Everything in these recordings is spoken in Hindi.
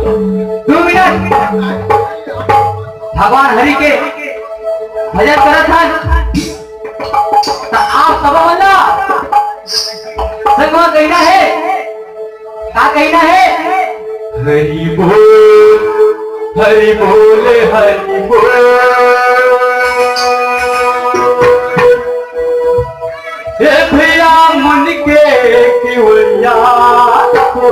2 मिनट भगवान हरि के भजन करत था तो आप सब वाला संगवा कहना है, क्या कहना है? हरि बोल हरि बोल हरि बोल, हे भैया मन के केवलिया को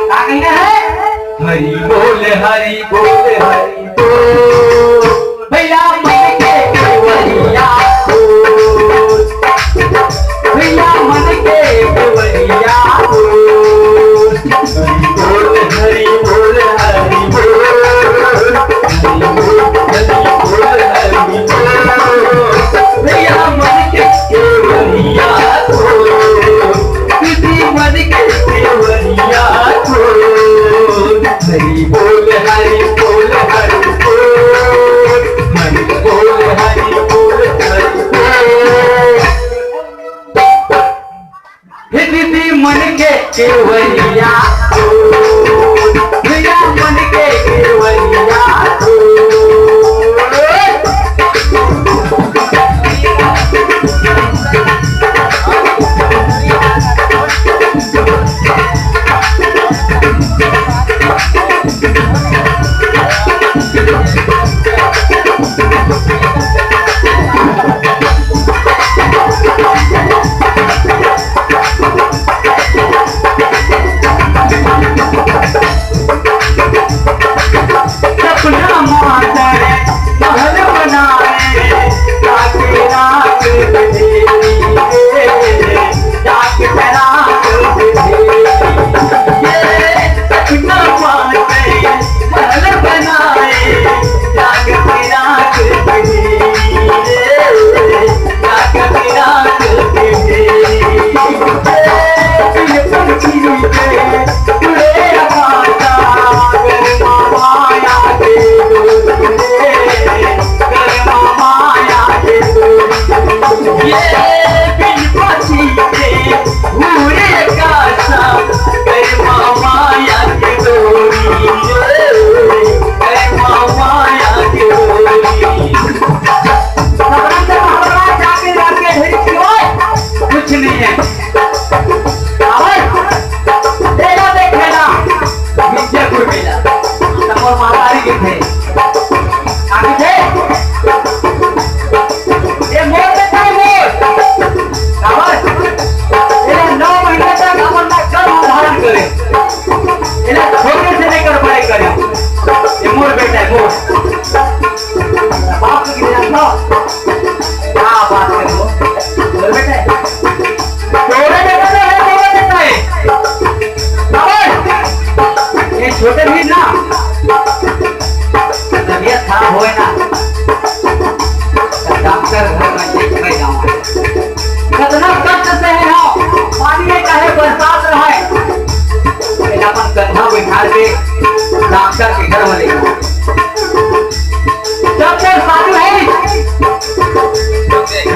क्या कहना है? हरि बोल हरि बोल हरि बोल, भैया मन के केवलिया को, भैया मन के केवलिया को, हरि बोल हरि बोल हरि बोल, भैया मन के केवलिया को, किसी मन के केवलिया को, हरि बोल हरि बोल हरि बोल, हरि बोल हरि बोल हरि बोल, किसी मन के केवलिया को, भैया मन के केवलिया को, छोटे भी ना तबियत खराब होए ना डॉक्टर घर में देखने जाऊँ, कितना कष्ट से है ना, पानी में चाहे बरसात रहे, अपन गंधा बिठा के डॉक्टर के घर में ले जाओ। जब तक साधु है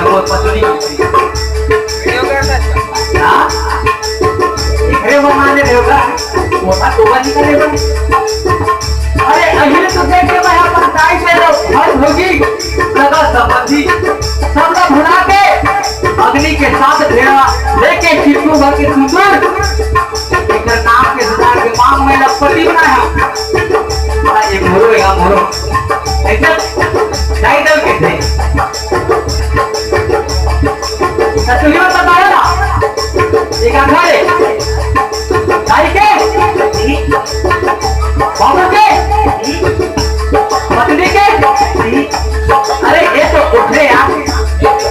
वो पत्नी मोटा टोबा निकले बन। अरे अहिल तो देख के मैं अपन दाई से हर होगी सगा संबंधी सब लोग भुला के अग्नि के साथ ढेरा लेके चिट्टू भर के सुंदर एक नाम के सुधार के मांग में लपटी बनाया। ये मोरो या मोरो एकदम टाइटल के थे सचुलियों बताया ना एक घरे दाई के बाबू के पत्नी के अरे ये तो उठे यार,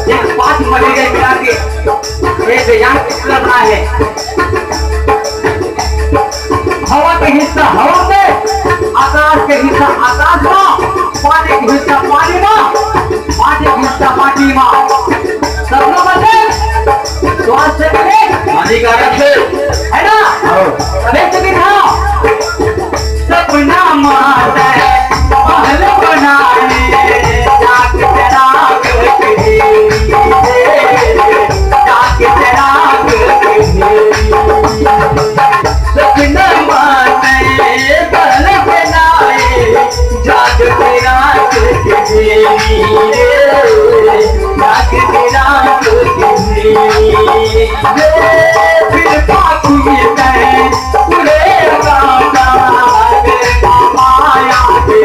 ये 5 मरे गए मिला के ये बेजान कितना बना है। हवा के हिस्सा हवा में, आकाश के हिस्सा आकाश में, पानी के हिस्सा पानी में, माटी के हिस्सा माटी में, सब लोग बचे स्वास्थ्य के हानिकारक है ना। अरे तो दिखाओ सपना माता महल बनाने जाग चराग जाग चराग सपना फिर पाखी कहे पूरे गाना माया के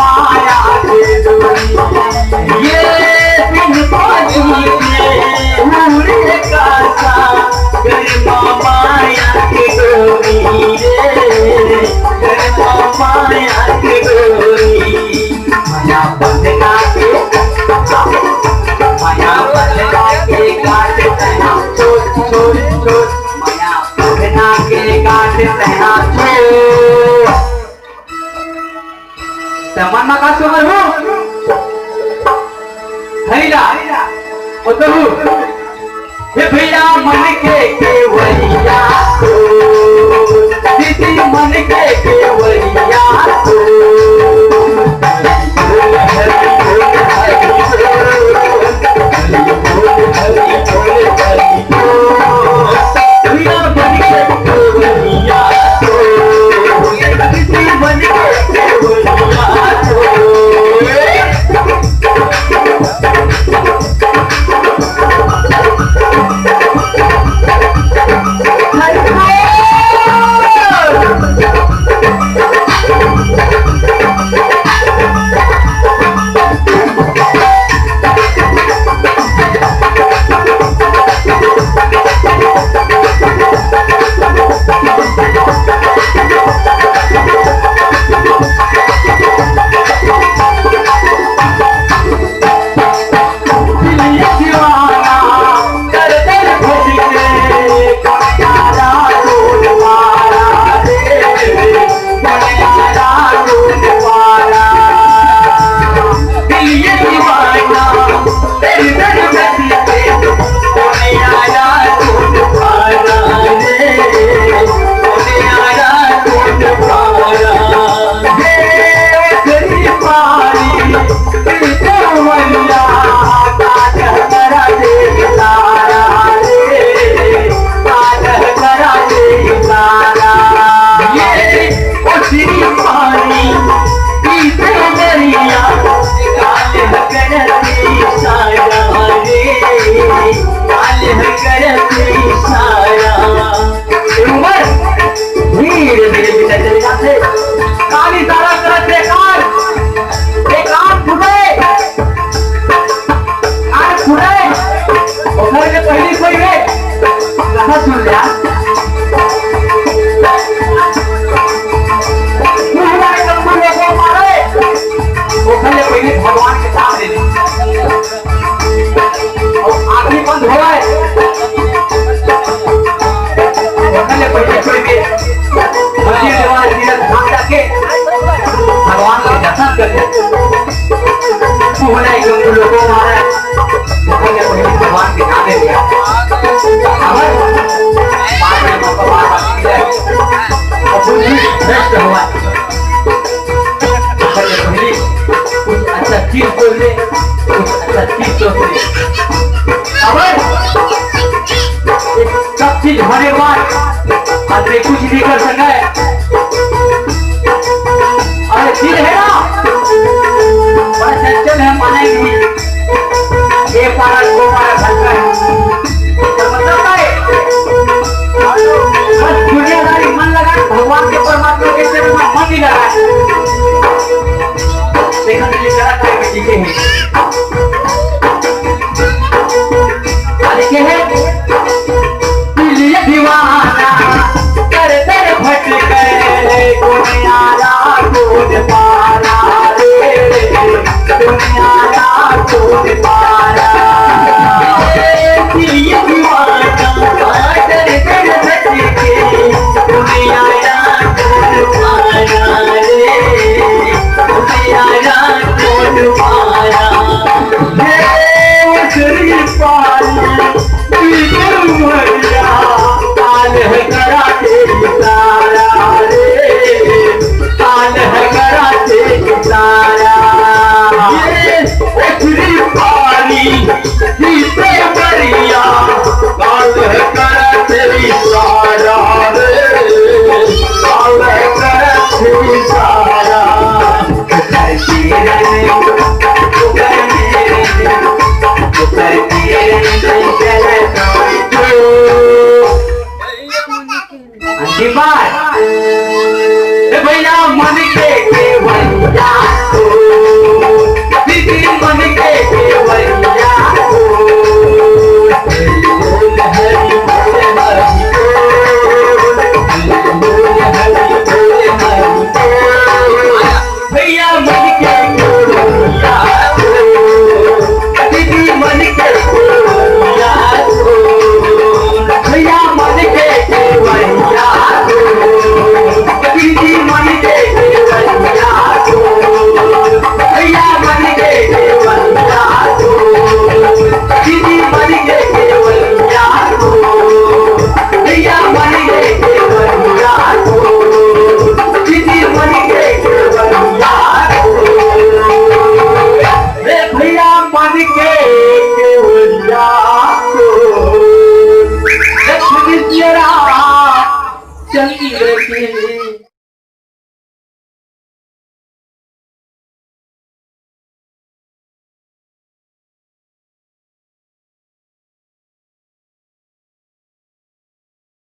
माया के ये फिर पाखी पूरे गाना माया के डोरी माया के डोरी माया बंधना के माया बंधना के काट तैना छोड़ छोड़ छोड़ माया बंधना के काट तैना छोड़ तमन्ना का सुमर हो भैया उतरू हे भैया मन के केवलिया को दीदी मन के केवलिया को काली तारा कर बेकार बेकार फुटे आज फुटे उधर के पहली कोई है कथा सुन लिया तू हमारे कमर में को मारे उधर के पहले भगवान के सामने और आखिरी बंद हो रहा है उधर के पहले कोई भी भगवान का दर्शन कर ले लोगों मारा भगवान के नाम लिया श्रेष्ठ हुआ